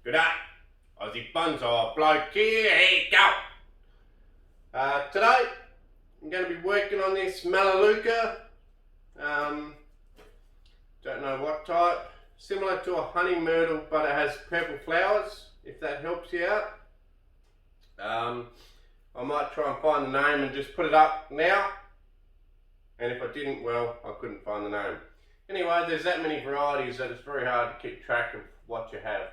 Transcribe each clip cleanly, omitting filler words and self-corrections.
G'day, Aussie Bonsai Bloke here, here you go. Today I'm going to be working on this Melaleuca. Don't know what type, similar to a honey myrtle, but it has purple flowers, if that helps you out. I might try and find the name and just put it up now, and if I didn't, well, I couldn't find the name. Anyway, there's that many varieties that it's very hard to keep track of what you have.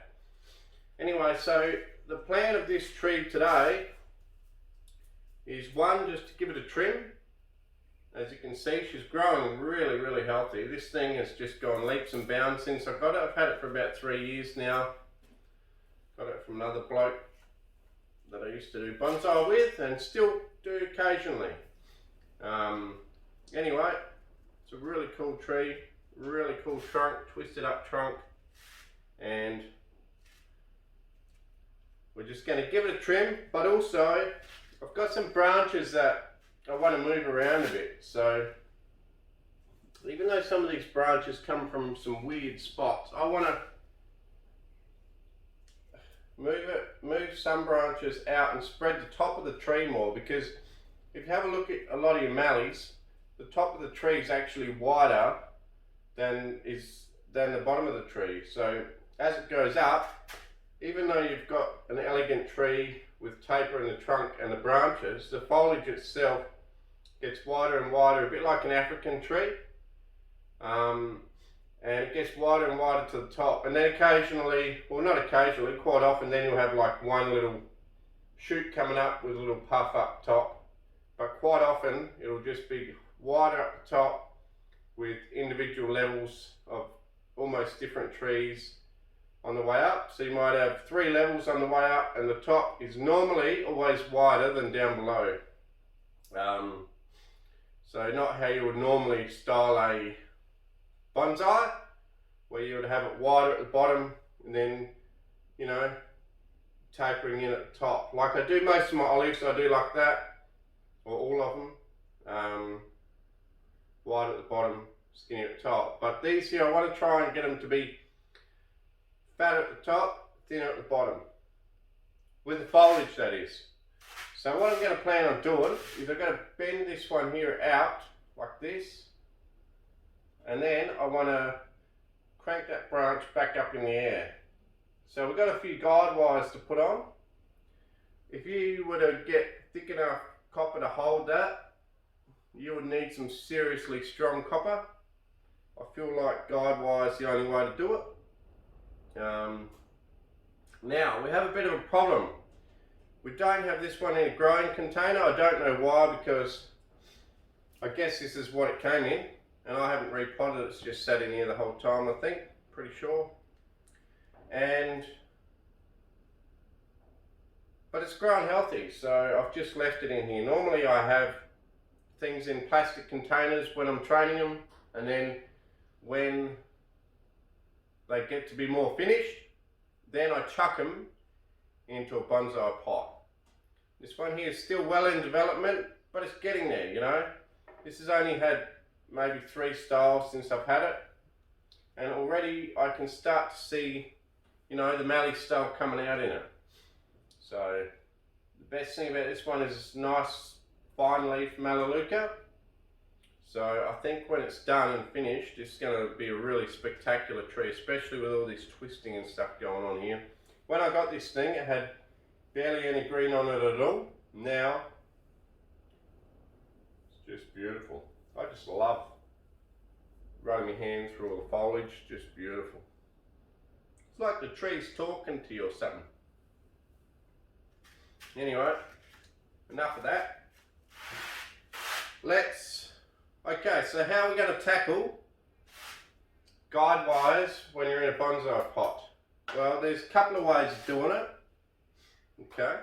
Anyway, so the plan of this tree today is one, just to give it a trim. As you can see, she's growing really healthy. This thing has just gone leaps and bounds since I got it. I've had it for about 3 years now. Got it from another bloke that I used to do bonsai with and still do occasionally. Anyway, it's a really cool tree, really cool trunk, twisted up trunk, and we're just going to give it a trim, but also I've got some branches that I want to move around a bit. So even though some of these branches come from some weird spots, I want to move some branches out and spread the top of the tree more, because if you have a look at a lot of your mallees, the top of the tree is actually wider than the bottom of the tree. So as it goes up, even though you've got an elegant tree with taper in the trunk and the branches, the foliage itself gets wider and wider, a bit like an African tree. And it gets wider and wider to the top. And then occasionally, well not occasionally, quite often, then you'll have like one little shoot coming up with a little puff up top. But quite often, it'll just be wider up the top with individual levels of almost different trees on the way up. So you might have 3 levels on the way up, and the top is normally always wider than down below. So not how you would normally style a bonsai, where you would have it wider at the bottom and then, you know, tapering in at the top. Like I do most of my olives, I do like that, or all of them, wide at the bottom, skinny at the top. But these here, I want to try and get them to be fat at the top, thinner at the bottom, with the foliage, that is. So what I'm going to plan on doing is I'm going to bend this one here out like this, and then I want to crank that branch back up in the air. So we've got a few guide wires to put on. If you were to get thick enough copper to hold that, you would need some seriously strong copper. I feel like guide wire is the only way to do it. Now we have a bit of a problem. We don't have this one in a growing container. I don't know why, because I guess this is what it came in, and I haven't repotted it. It's just sat in here the whole time, I think, pretty sure. But it's grown healthy, so I've just left it in here. Normally I have things in plastic containers when I'm training them, and then when they get to be more finished, then I chuck them into a bonsai pot. This one here is still well in development, but it's getting there, you know. This has only had maybe 3 styles since I've had it, and already I can start to see, you know, the Mallee style coming out in it. So the best thing about this one is it's nice fine leaf Melaleuca. So I think when it's done and finished, it's going to be a really spectacular tree, especially with all this twisting and stuff going on here. When I got this thing, it had barely any green on it at all. Now, it's just beautiful. I just love running my hands through all the foliage, just beautiful. It's like the tree's talking to you or something. Anyway, enough of that. Okay, so how are we going to tackle guide wires when you're in a bonsai pot? Well, there's a couple of ways of doing it. Okay,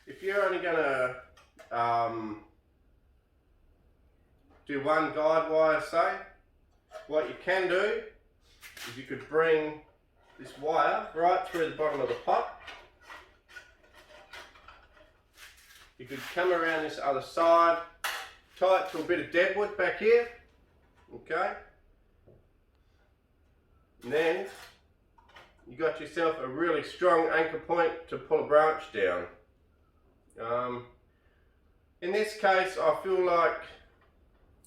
if you're only going to do one guide wire, say, what you can do is you could bring this wire right through the bottom of the pot. You could come around this other side, tie it to a bit of deadwood back here, okay, and then you got yourself a really strong anchor point to pull a branch down. In this case, I feel like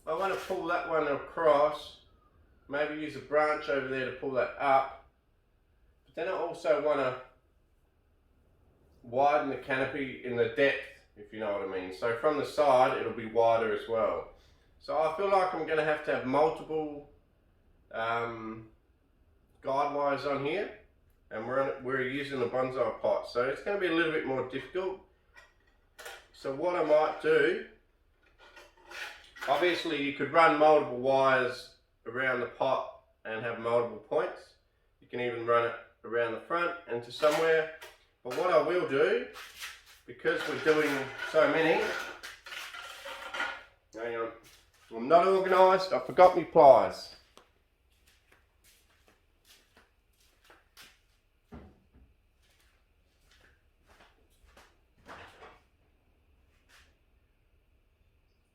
I want to pull that one across, maybe use a branch over there to pull that up, but then I also want to widen the canopy in the depth, if you know what I mean. So from the side it'll be wider as well. So I feel like I'm going to have multiple guide wires on here, and we're using a bonsai pot, so it's going to be a little bit more difficult. So what I might do, obviously you could run multiple wires around the pot and have multiple points. You can even run it around the front and to somewhere. But what I will do, because we're doing so many, hang on, I'm not organised, I forgot my pliers.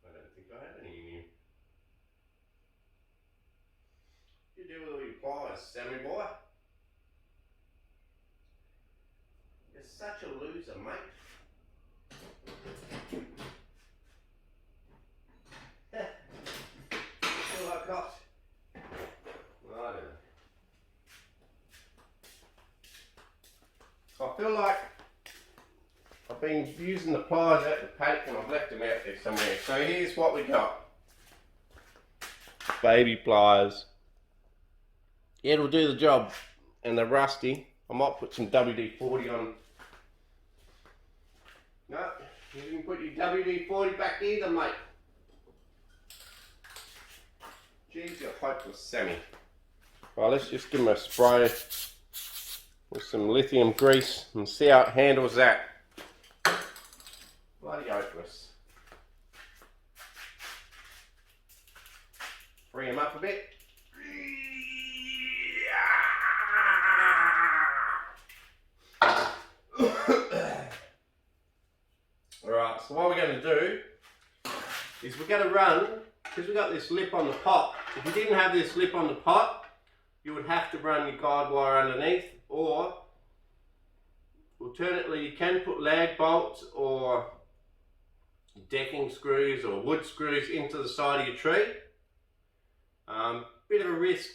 I don't think I have any in here. You deal with all your pliers, Sammy boy. You're such a loser, mate. All I got. I don't know. I feel like I've been using the pliers out the paddock and I've left them out there somewhere. So here's what we got. Baby pliers. Yeah, it'll do the job. And they're rusty. I might put some WD-40 on. No, you didn't put your WD-40 back either, mate. Jeez, you're hopeless, Sammy. Right, let's just give him a spray with some lithium grease and see how it handles that. Bloody hopeless. Free him up a bit. Alright, so what we're going to do is we're going to run, because we've got this lip on the pot. If you didn't have this lip on the pot, you would have to run your guide wire underneath, or alternately you can put lag bolts or decking screws or wood screws into the side of your tree. Bit of a risk,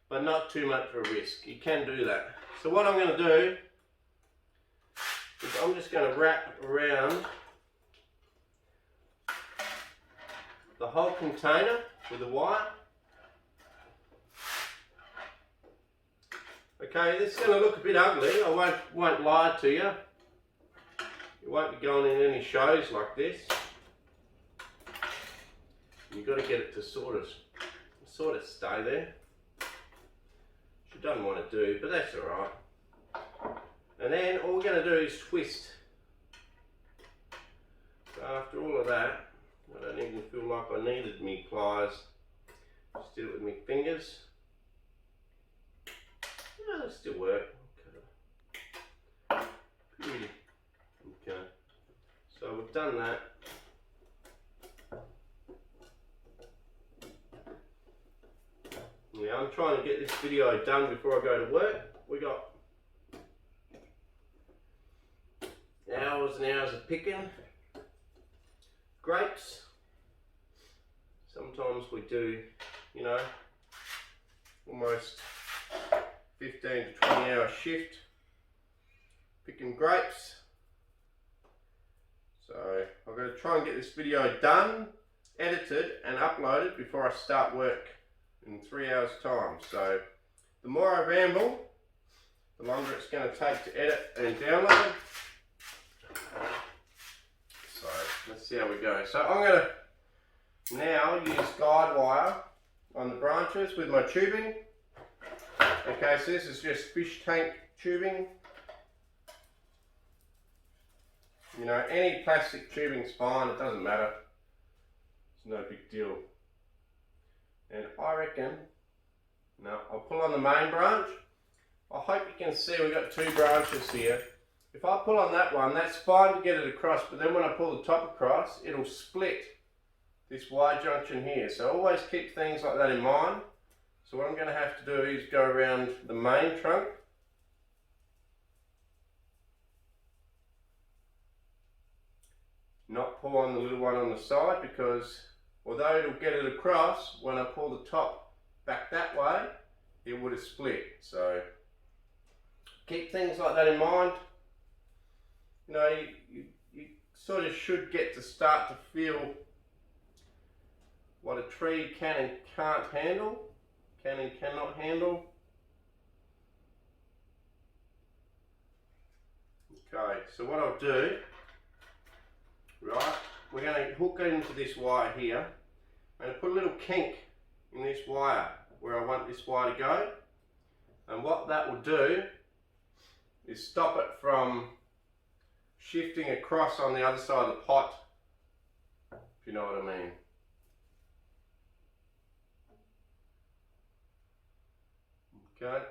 but not too much of a risk. You can do that. So what I'm going to do is I'm just going to wrap around the whole container with a wire. Okay, this is going to look a bit ugly, I won't lie to you. You won't be going in any shows like this. You've got to get it to sort of stay there. Which you don't want to do, but that's alright. And then all we're going to do is twist. So after all of that, I don't even feel like I needed me pliers. Just did it with my fingers. Yeah, that'll still work. Okay. Okay. So we've done that. Yeah, I'm trying to get this video done before I go to work. We got hours and hours of picking grapes. Sometimes we do, you know, almost 15 to 20 hour shift picking grapes. So I'm going to try and get this video done, edited and uploaded before I start work in 3 hours time. So the more I ramble, the longer it's going to take to edit and download. So let's see how we go. So I'm going to now use guide wire on the branches with my tubing. Okay, so this is just fish tank tubing. You know, any plastic tubing's fine, it doesn't matter. It's no big deal. And I reckon, now I'll pull on the main branch. I hope you can see we've got two branches here. If I pull on that one, that's fine to get it across, but then when I pull the top across, it'll split this wide junction here. So always keep things like that in mind. So what I'm going to have to do is go around the main trunk. Not pull on the little one on the side, because although it'll get it across, when I pull the top back that way, it would have split. So keep things like that in mind. You know, you sort of should get to start to feel what a tree can and can't handle, can and cannot handle. Okay, so what I'll do, right, we're going to hook into this wire here. I'm going to put a little kink in this wire where I want this wire to go, and what that will do is stop it from shifting across on the other side of the pot, if you know what I mean. Okay,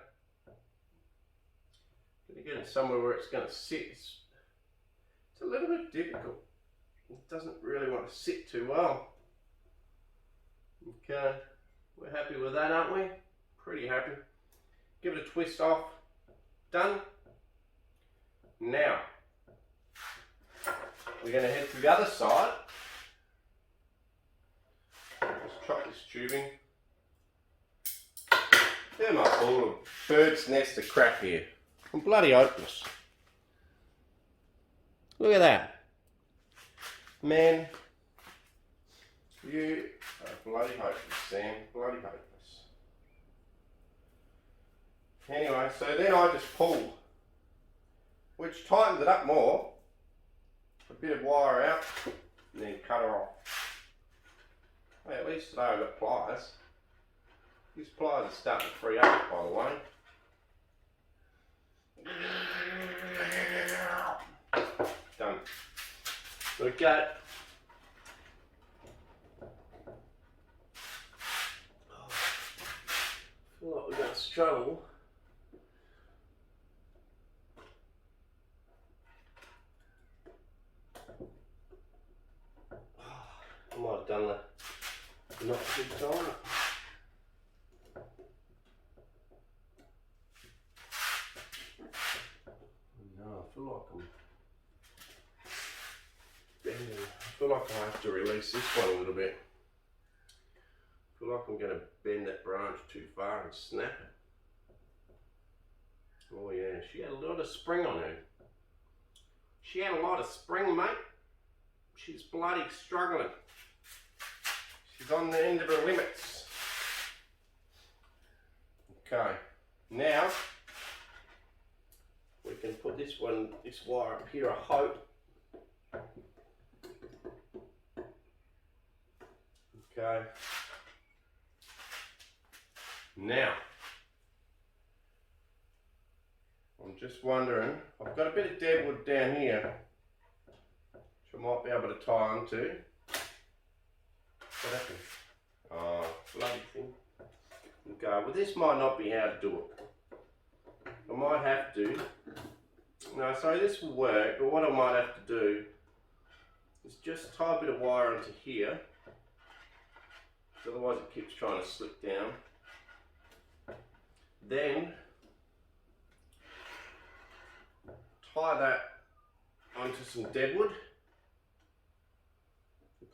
going to get it somewhere where it's going to sit. It's a little bit difficult. It doesn't really want to sit too well. Okay, we're happy with that, aren't we? Pretty happy. Give it a twist off. Done. Now, we're going to head to the other side. Let's chop this tubing. Who am I full of bird's nest of crap here? I'm bloody hopeless. Look at that. Man, you are bloody hopeless, Sam. Bloody hopeless. Anyway, so then I just pulled, which tightens it up more. A bit of wire out, and then cut her off. Well, at least today I've got pliers. These pliers are starting to free up, by the way. Done. Okay. I feel like we're going to struggle. I might have done the not too tight. No, I feel like I'm bending. I feel like I have to release this one a little bit. I feel like I'm going to bend that branch too far and snap it. Oh yeah, she had a lot of spring on her. She had a lot of spring, mate. She's bloody struggling. She's on the end of her limits. Okay, now we can put this wire up here, I hope. Okay. Now, I'm just wondering, I've got a bit of deadwood down here, which I might be able to tie onto. What happened? Oh, bloody thing. Okay, well this might not be how to do it. I might have to. No, so this will work, but what I might have to do is just tie a bit of wire onto here. Otherwise it keeps trying to slip down. Then tie that onto some deadwood.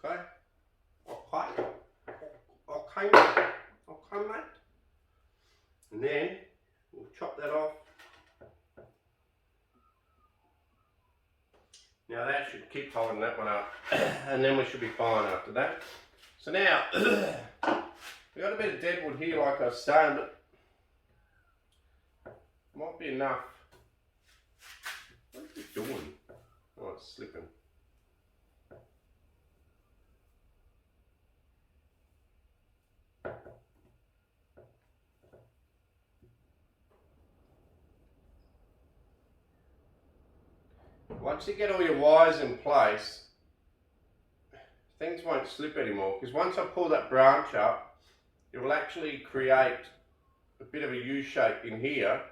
Okay? Okay. Okay, mate. Okay, mate. And then we'll chop that off. Now that should keep holding that one up, and then we should be fine after that. So now, we've got a bit of deadwood here like I was saying, but might be enough. What is it doing? Oh, it's slipping. Once you get all your wires in place, things won't slip anymore, because once I pull that branch up, it will actually create a bit of a U shape in here,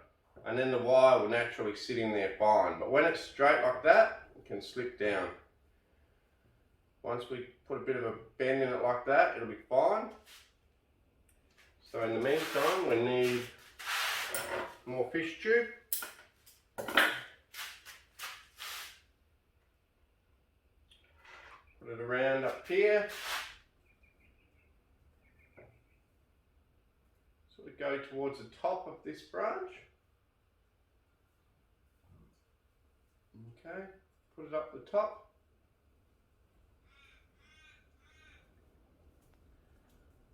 and then the wire will naturally sit in there fine. But when it's straight like that, it can slip down. Once we put a bit of a bend in it like that, it'll be fine. So in the meantime, we need more fish tube. Put it around up here. So we go towards the top of this branch. Okay, put it up the top.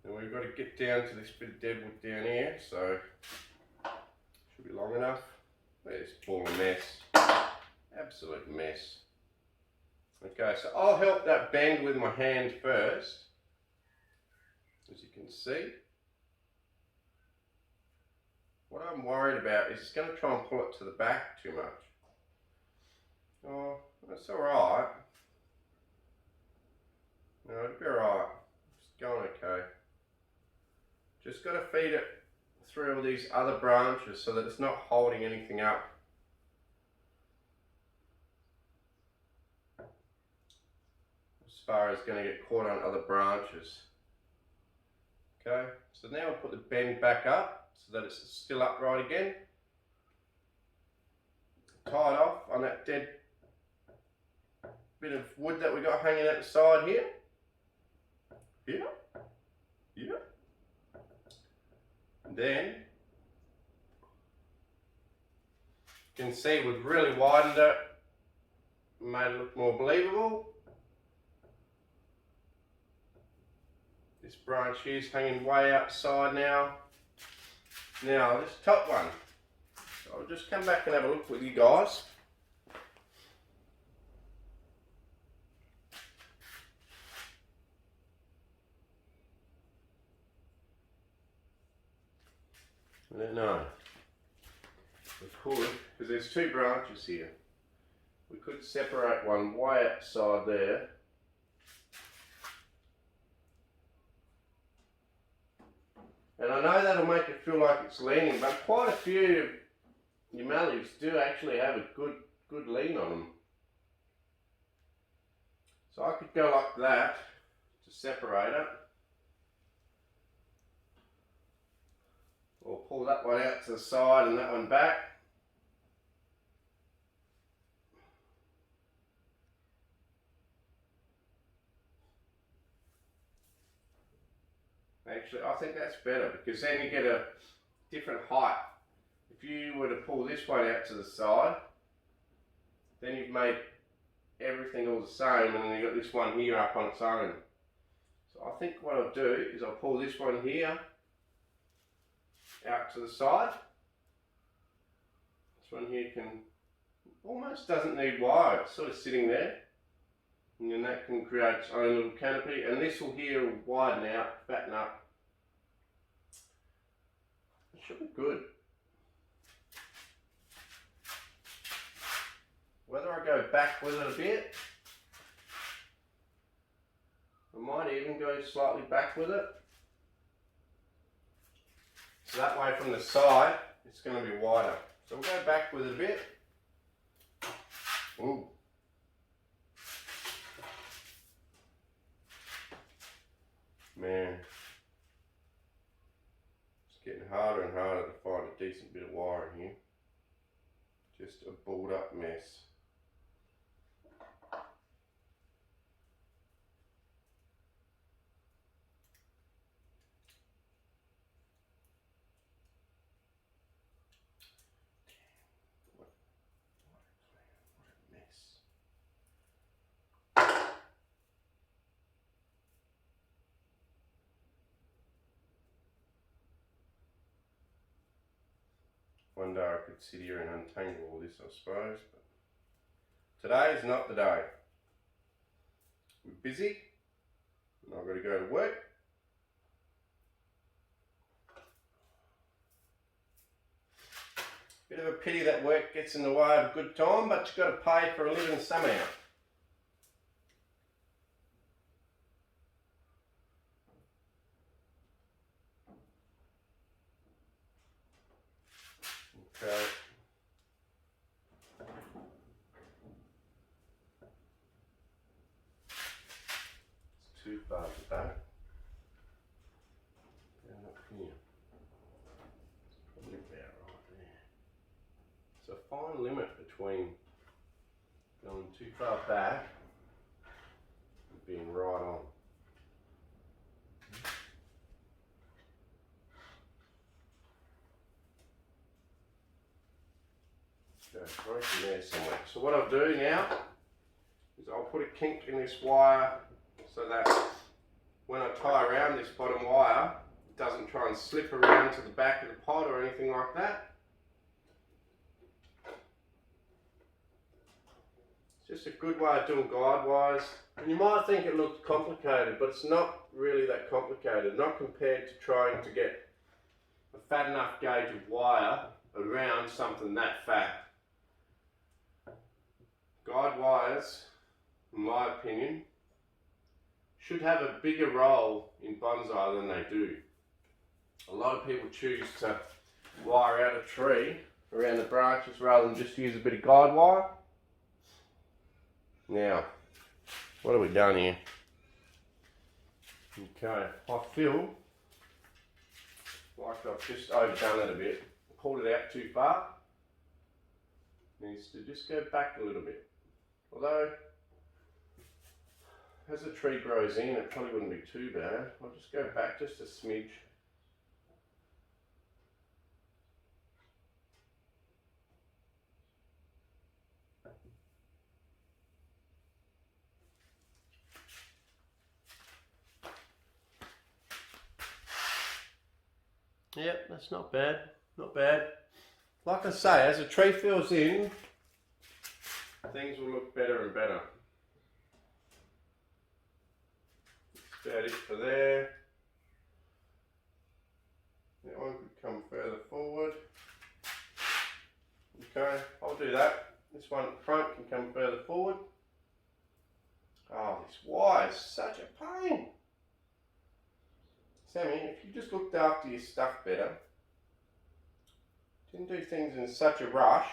And we've got to get down to this bit of deadwood down here, so should be long enough. There's all a mess, absolute mess. Okay, so I'll help that bend with my hand first, as you can see. What I'm worried about is it's going to try and pull it to the back too much. Oh, that's alright. No, it'll be alright. It's going okay. Just got to feed it through all these other branches so that it's not holding anything up. As far as going to get caught on other branches. Okay, so now I'll put the bend back up so that it's still upright again. Tie it off on that dead bit of wood that we got hanging out the side here. Here. Here. And then you can see we've really widened it, made it look more believable. This branch here is hanging way outside now. Now this top one, so I'll just come back and have a look with you guys. I don't know. We could, because there's two branches here. We could separate one way outside there. And I know that'll make it feel like it's leaning, but quite a few your mallees do actually have a good lean on them. So I could go like that to separate it. Or pull that one out to the side and that one back. Actually, I think that's better because then you get a different height. If you were to pull this one out to the side, then you've made everything all the same, and then you've got this one here up on its own. So I think what I'll do is I'll pull this one here out to the side. This one here almost doesn't need wire, it's sort of sitting there. And then that can create its own little canopy, and this will here will widen out, fatten up. It should be good. Whether I go back with it a bit, I might even go slightly back with it. So that way from the side, it's going to be wider. So we'll go back with it a bit. Ooh. Man, it's getting harder and harder to find a decent bit of wire in here. Just a balled up mess. What a mess. One day I could sit here and untangle all this, I suppose, but today is not the day. We're busy, and I've got to go to work. Bit of a pity that work gets in the way of a good time, but you've got to pay for a living somehow. Okay. It's too far to back. And up here. It's a fine limit between going too far back and being right on. Go right in there somewhere. So what I'll do now is I'll put a kink in this wire so that when I tie around this bottom wire, it doesn't try and slip around to the back of the pot or anything like that. It's just a good way of doing guide wires. And you might think it looks complicated, but it's not really that complicated, not compared to trying to get a fat enough gauge of wire around something that fat. Guide wires, in my opinion, should have a bigger role in bonsai than they do. A lot of people choose to wire out a tree around the branches rather than just use a bit of guide wire. Now, what have we done here? Okay, I feel like I've just overdone it a bit. Pulled it out too far. Needs to just go back a little bit. Although, as the tree grows in, it probably wouldn't be too bad. I'll just go back just a smidge. Yep, that's not bad, not bad. Like I say, as the tree fills in, things will look better and better. That's about it for there. That one could come further forward. Okay, I'll do that. This one at the front can come further forward. Oh, this wire is such a pain. Sammy, if you just looked after your stuff better, didn't do things in such a rush,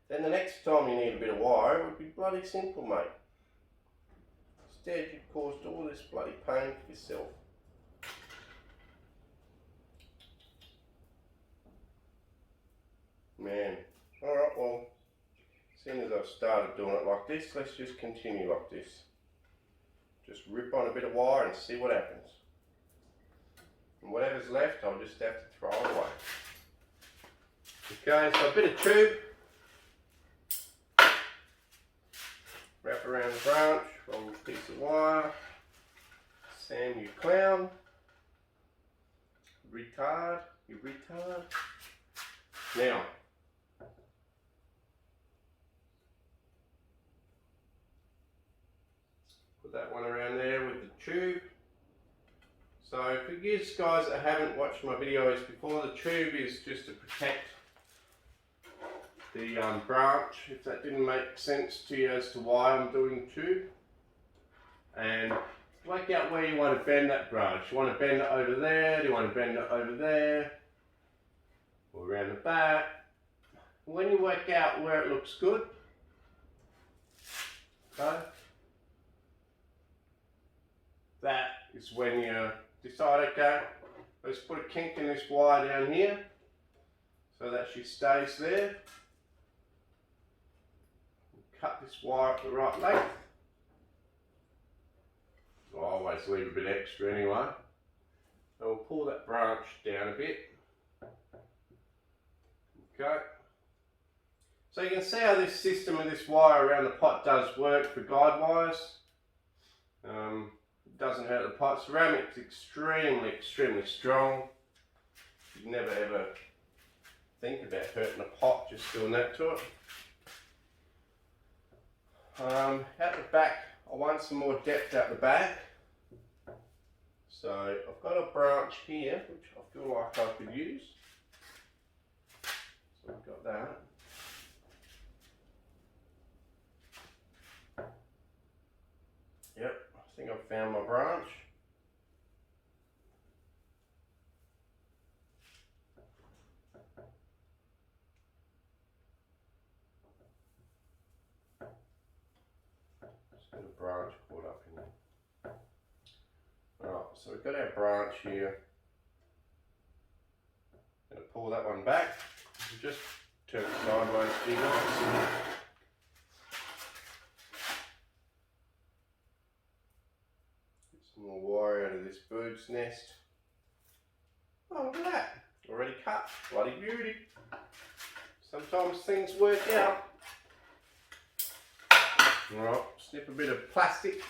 then the next time you need a bit of wire, it would be bloody simple, mate. Instead, you've caused all this bloody pain for yourself. Man, alright, well, seeing as I've started doing it like this, let's just continue like this. Just rip on a bit of wire and see what happens. And whatever's left, I'll just have to throw it away. Okay, so a bit of tube. Wrap around the branch, roll a piece of wire. Sam, you clown. Retard, you retard. Now, put that one around there with the tube. So for you guys that haven't watched my videos before, the tube is just to protect the branch, if that didn't make sense to you as to why I'm doing the tube. And work out where you want to bend that branch. You want to bend it over there, do you want to bend it over there, or around the back. When you work out where it looks good, okay, that is when you decide, okay, let's put a kink in this wire down here so that she stays there. Cut this wire at the right length. I always leave a bit extra anyway. And we'll pull that branch down a bit. Okay. So you can see how this system of this wire around the pot does work for guide wires. It doesn't hurt the pot. Ceramic's extremely strong. You'd never ever think about hurting a pot just doing that to it. At the back, I want some more depth at the back. So I've got a branch here, which I feel like I could use. So I've got that. Yep, I think I've found my branch. Just got a branch caught up in there. Alright, so we've got our branch here. Going to pull that one back. Just turn it sideways, you guys. Get some more wire out of this bird's nest. Oh, look at that. Already cut. Bloody beauty. Sometimes things work out. Alright, snip a bit of plastic.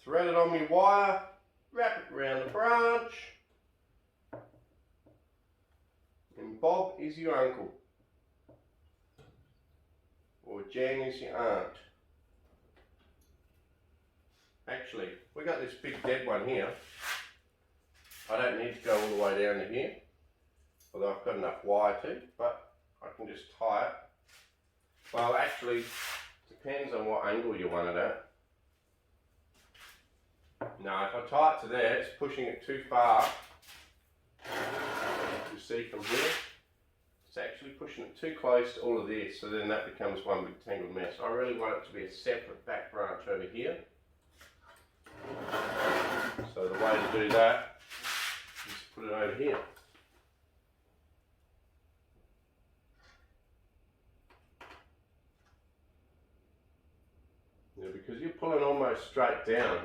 Thread it on my wire. Wrap it around the branch. And Bob is your uncle. Or Jan is your aunt. Actually, we got this big dead one here. I don't need to go all the way down to here, although I've got enough wire to, but I can just tie it. Well, actually, depends on what angle you want it at. Now, if I tie it to there, it's pushing it too far. You see from here, it's actually pushing it too close to all of this, so then that becomes one big tangled mess. I really want it to be a separate back branch over here. So the way to do that is to put it over here. Now, because you're pulling almost straight down,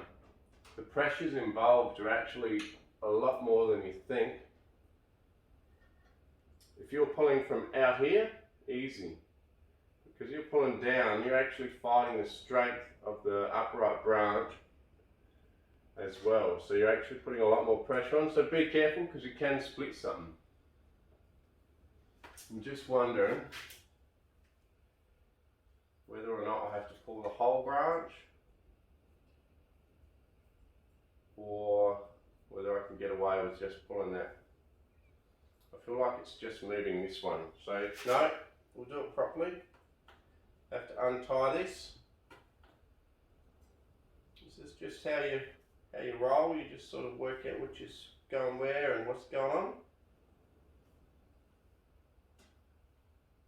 the pressures involved are actually a lot more than you think. If you're pulling from out here, easy. Because you're pulling down, you're actually fighting the strength of the upright branch as well. So you're actually putting a lot more pressure on. So be careful, because you can split something. I'm just wondering whether or not I have to pull the whole branch, or whether I can get away with just pulling that. I feel like it's just moving this one. So no, we'll do it properly. Have to untie this. This is just how you roll. You just sort of work out which is going where and what's going on.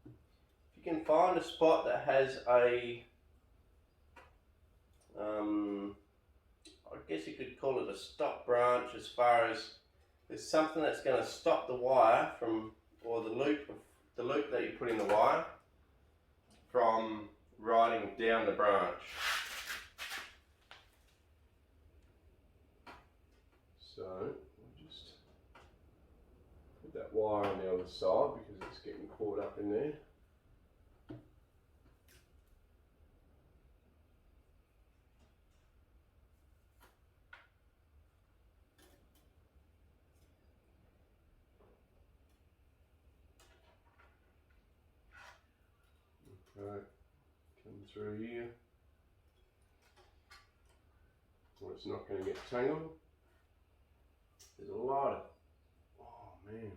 If you can find a spot that has a I guess you could call it a stop branch, as far as there's something that's going to stop the wire from, or the loop that you put in the wire from riding down the branch. So I'll just put that wire on the other side because it's getting caught up in there. Right, come through here. Well, it's not going to get tangled. There's a lot of, oh man.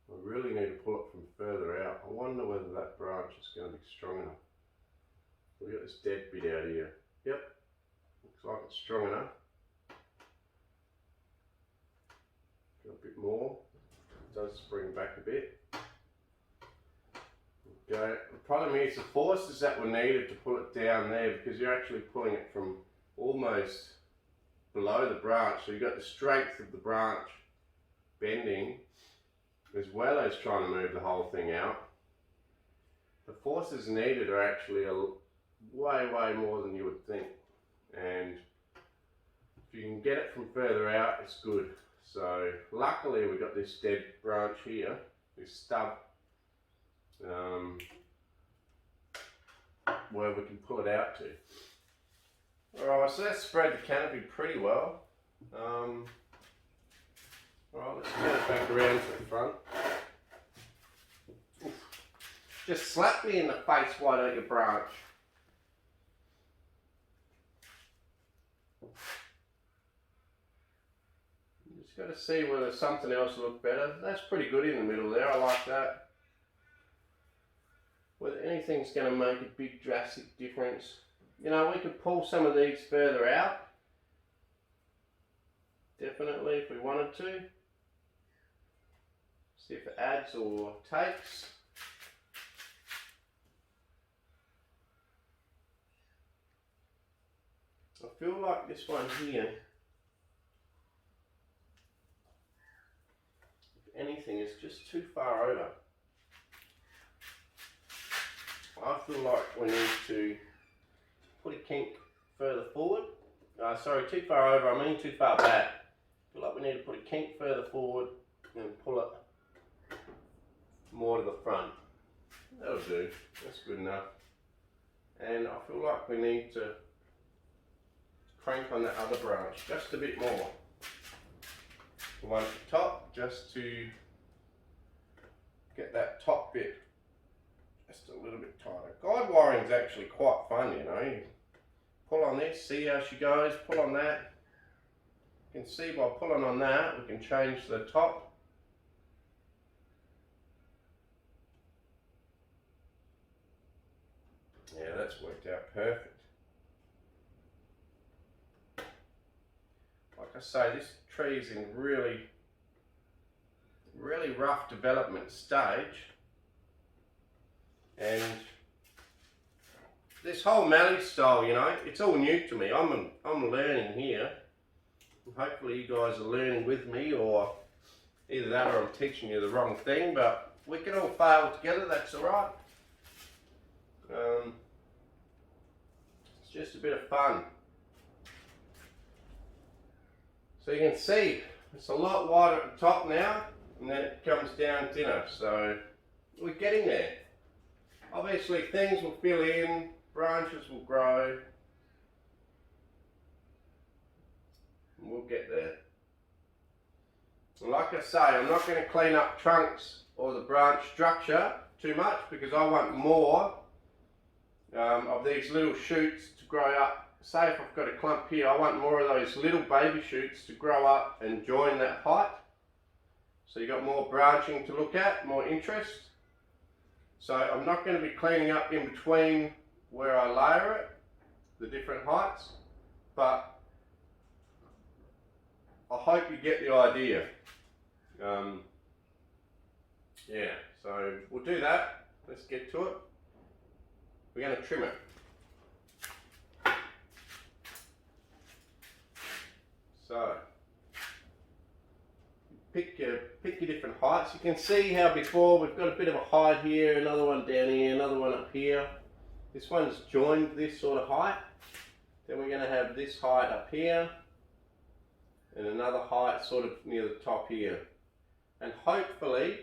I really need to pull it from further out. I wonder whether that branch is going to be strong enough. We've got this dead bit out here. Yep, looks like it's strong enough. Got a bit more. It does spring back a bit. Okay. The problem is the forces that were needed to pull it down there, because you're actually pulling it from almost below the branch. So you've got the strength of the branch bending, as well as trying to move the whole thing out. The forces needed are actually way more than you would think. And if you can get it from further out, it's good. So luckily we got this dead branch here, this stub, where we can pull it out to. Alright, so that's spread the canopy pretty well. Alright, let's get it back around to the front. Oof. Just slap me in the face, why don't you, branch? Just got to see whether something else will look better. That's pretty good in the middle there, I like that. Whether anything's going to make a big drastic difference. You know, we could pull some of these further out. Definitely, if we wanted to. See if it adds or takes. I feel like this one here, if anything, is just too far over. I feel like we need to put a kink further forward. Sorry, too far over, I mean too far back. I feel like we need to put a kink further forward and pull it more to the front. That'll do, that's good enough. And I feel like we need to crank on that other branch just a bit more. The one at the top, just to get that top bit just a little bit tighter. Guide wiring is actually quite fun, you know. You pull on this, see how she goes, pull on that. You can see by pulling on that, we can change the top. Yeah, that's worked out perfect. Like I say, this tree is in really rough development stage. And this whole Mallee style, you know, it's all new to me. I'm learning here. And hopefully you guys are learning with me, or either that or I'm teaching you the wrong thing, but we can all fail together, that's alright. It's just a bit of fun. So you can see, it's a lot wider at the top now, and then it comes down thinner, so we're getting there. Obviously things will fill in, branches will grow, and we'll get there. And like I say, I'm not going to clean up trunks or the branch structure too much, because I want more of these little shoots to grow up. Say if I've got a clump here, I want more of those little baby shoots to grow up and join that height. So you've got more branching to look at, more interest. So I'm not going to be cleaning up in between where I layer it, the different heights, but I hope you get the idea. Yeah, so we'll do that. Let's get to it. We're going to trim it. So pick your different heights. You can see how before we've got a bit of a height here, another one down here, another one up here. This one's joined this sort of height. Then we're going to have this height up here, and another height sort of near the top here. And hopefully,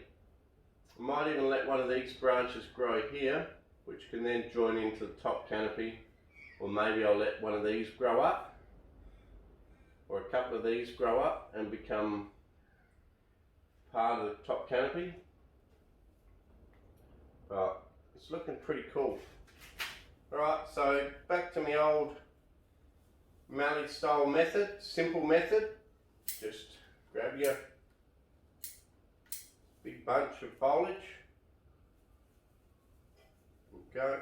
I might even let one of these branches grow here, which can then join into the top canopy. Or maybe I'll let one of these grow up, or a couple of these grow up and become part of the top canopy. But it's looking pretty cool. Alright, so back to my old Mallee style method, simple method. Just grab your big bunch of foliage. Go.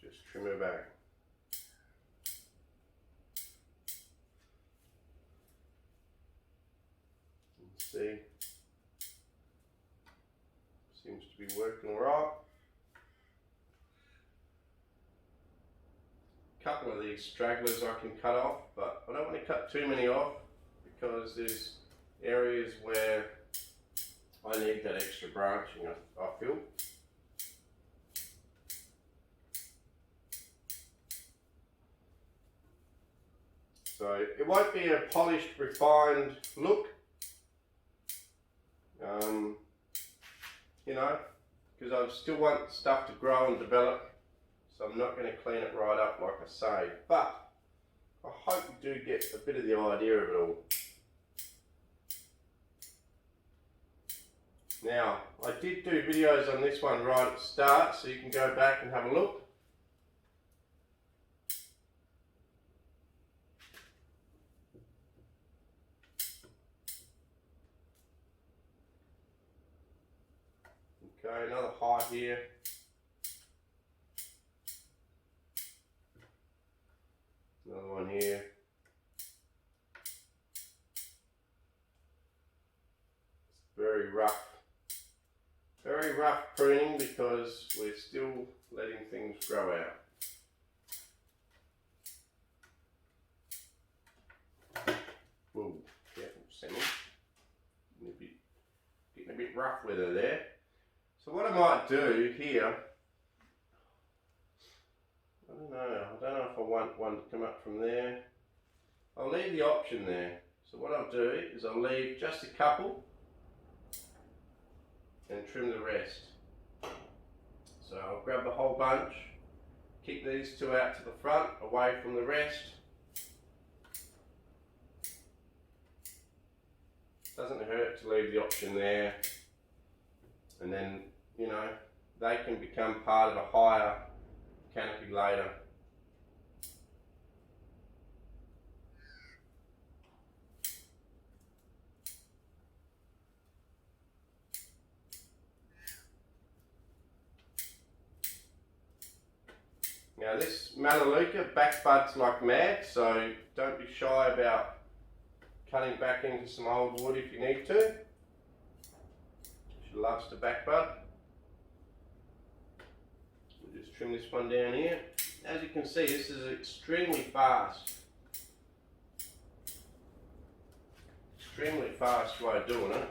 Just trim her back. See, seems to be working all right. A couple of these stragglers I can cut off, but I don't want to cut too many off, because there's areas where I need that extra branching, I feel. So it won't be a polished, refined look. You know, because I still want stuff to grow and develop, so I'm not going to clean it right up like I say, but I hope you do get a bit of the idea of it all. Now, I did do videos on this one right at the start, so you can go back and have a look. Okay, another height here. Another one here. It's very rough rough pruning because we're still letting things grow out. Whoa, careful, Sammy. Getting a bit rough with her there. So what I might do here, I don't know if I want one to come up from there. I'll leave the option there. So what I'll do is I'll leave just a couple and trim the rest. So I'll grab the whole bunch, kick these two out to the front, away from the rest. Doesn't hurt to leave the option there, and then, you know, they can become part of a higher canopy later. Now this Melaleuca back buds like mad, so don't be shy about cutting back into some old wood if you need to. She loves to back bud. We'll just trim this one down here. As you can see, this is extremely fast. Extremely fast way of doing it.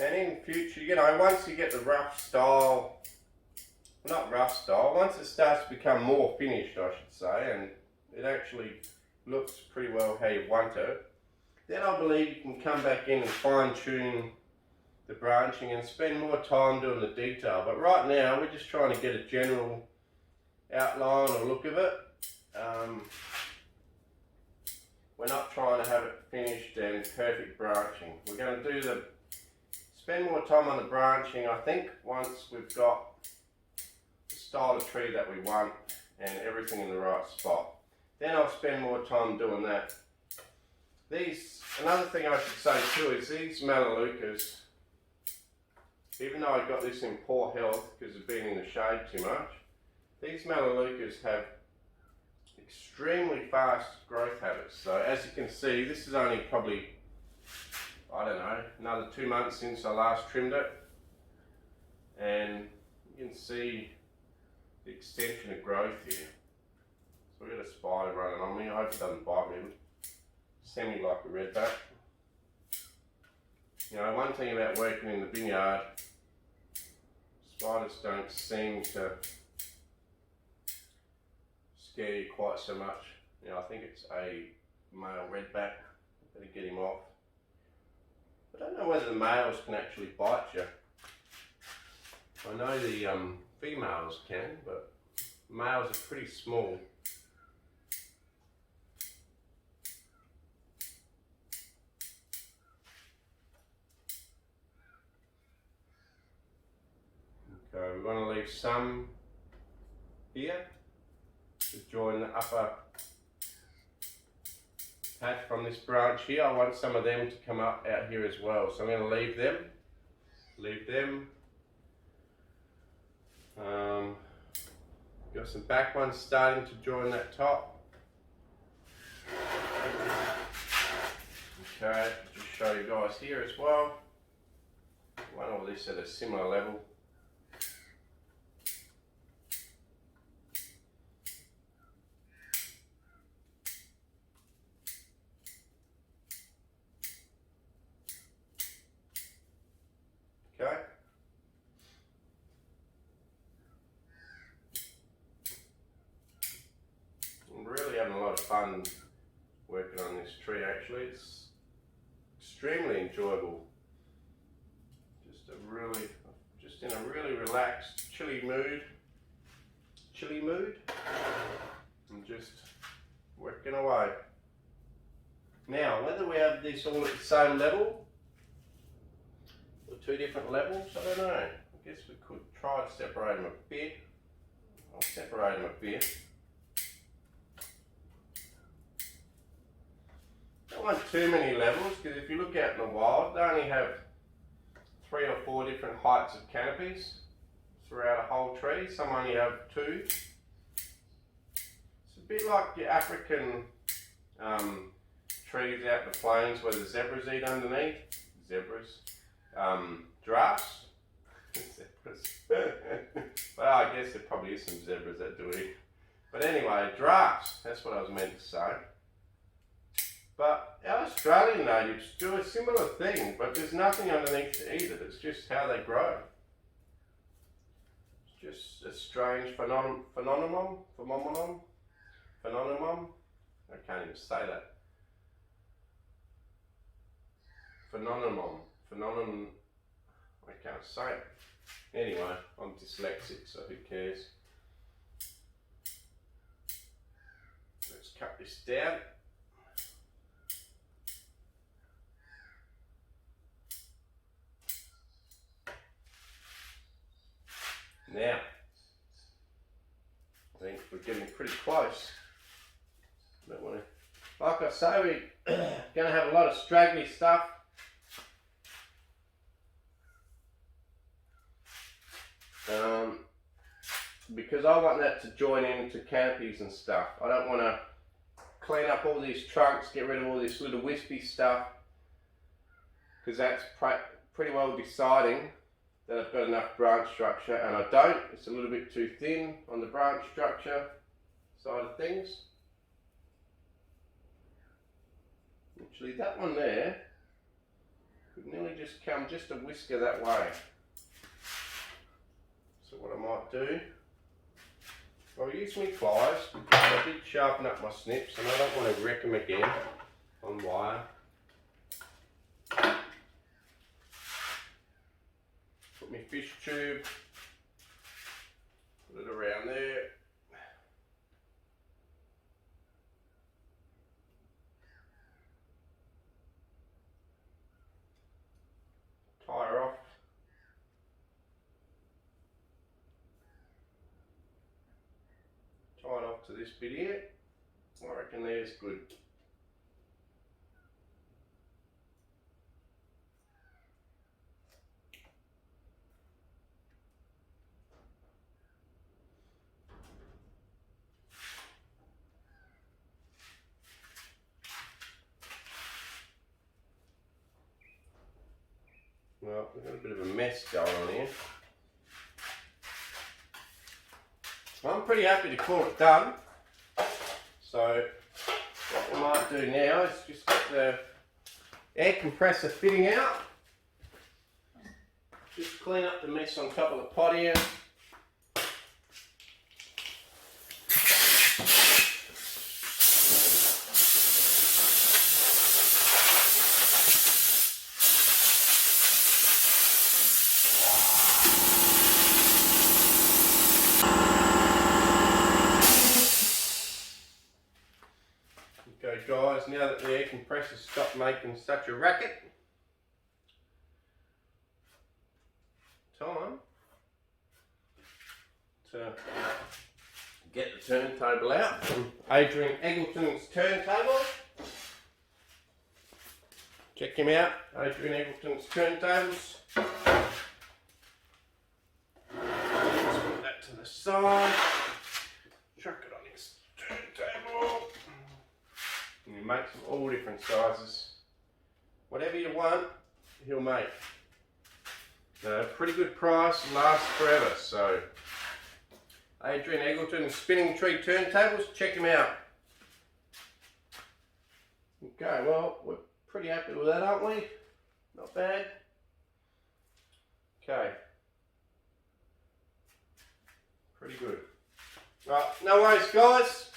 And in future, you know, once you get the rough style, not rough style, once it starts to become more finished, I should say, and it actually looks pretty well how you want it, then I believe you can come back in and fine tune the branching and spend more time doing the detail. But right now we're just trying to get a general outline or look of it. We're not trying to have it finished and perfect branching. We're going to spend more time on the branching, I think, once we've got style of tree that we want and everything in the right spot. Then I'll spend more time doing that. Another thing I should say too is these Melaleucas, even though I got this in poor health because of being in the shade too much, these Melaleucas have extremely fast growth habits. So as you can see, this is only probably, I don't know, another 2 months since I last trimmed it, and you can see the extension of growth here. So we've got a spider running on me. I hope it doesn't bite me. Semi like a redback. You know, one thing about working in the vineyard, spiders don't seem to scare you quite so much. You know, I think it's a male redback. Better get him off. I don't know whether the males can actually bite you. I know the females can, but males are pretty small. Okay, we want to leave some here to join the upper patch from this branch here. I want some of them to come up out here as well, so I'm going to leave them. Got some back ones starting to join that top. Okay, just show you guys here as well. One of this at a similar level. Okay. I'm really having a lot of fun working on this tree actually. It's extremely enjoyable. Just in a really relaxed, chilly mood. I'm just working away. Now, whether we have this all at the same level or two different levels, I don't know. I guess we could try to separate them a bit. I'll separate them a bit. Don't want too many levels, because if you look out in the wild, they only have 3 or 4 different heights of canopies throughout a whole tree. Some only have 2. It's a bit like your African trees out in the plains where the zebras eat underneath. Zebras. Giraffes. Zebras. Well, I guess there probably is some zebras that do eat. But anyway, giraffes. That's what I was meant to say. But our Australian natives do a similar thing, but there's nothing underneath to eat it. It's just how they grow. It's just a strange phenomenon. I can't even say that. Phenomenon. I can't say it. Anyway, I'm dyslexic, so who cares? Let's cut this down. Now, I think we're getting pretty close. Don't want to, like I say, we're going to have a lot of straggly stuff. Because I want that to join into canopies and stuff. I don't want to clean up all these trunks, get rid of all this little wispy stuff, because that's pretty well deciding that I've got enough branch structure, and I don't. It's a little bit too thin on the branch structure side of things. Actually, that one there could nearly just come just a whisker that way. So what I might do, I'll use my pliers because I did sharpen up my snips and I don't want to wreck them again on wire. Put my fish tube, put it around there. Tie her off. Tie it off to this bit here. I reckon there's good. Well, we've got a bit of a mess going on here. I'm pretty happy to call it done. So what we might do now is just get the air compressor fitting out. Just clean up the mess on top of the pot here. Okay guys, now that the air compressor's stopped making such a racket, time to get the turntable out from Adrian Eggleton's turntable. Check him out, Adrian Eggleton's turntables. Just put that to the side, chuck it on his turntable. And he makes them all different sizes. Whatever you want, he'll make. Pretty good price, lasts forever. So, Adrian Eggleton Spinning Tree Turntables, check him out. Okay, well, we're pretty happy with that, aren't we? Not bad. Okay. Pretty good. Right, no worries guys.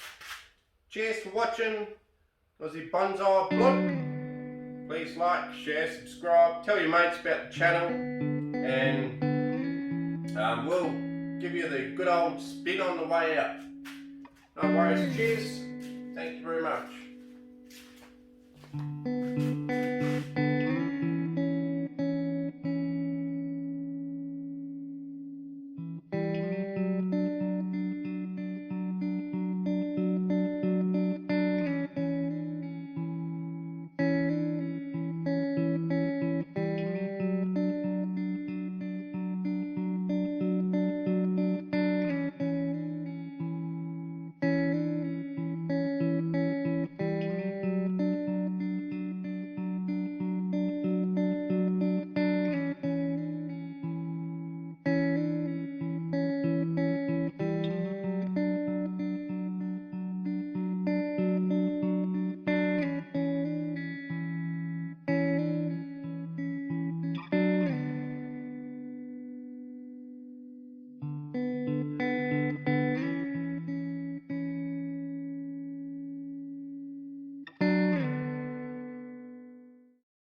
Cheers for watching Aussie Bonsai Bloke. Please like, share, subscribe, tell your mates about the channel, and we'll give you the good old spin on the way out. No worries, cheers. Thank you very much.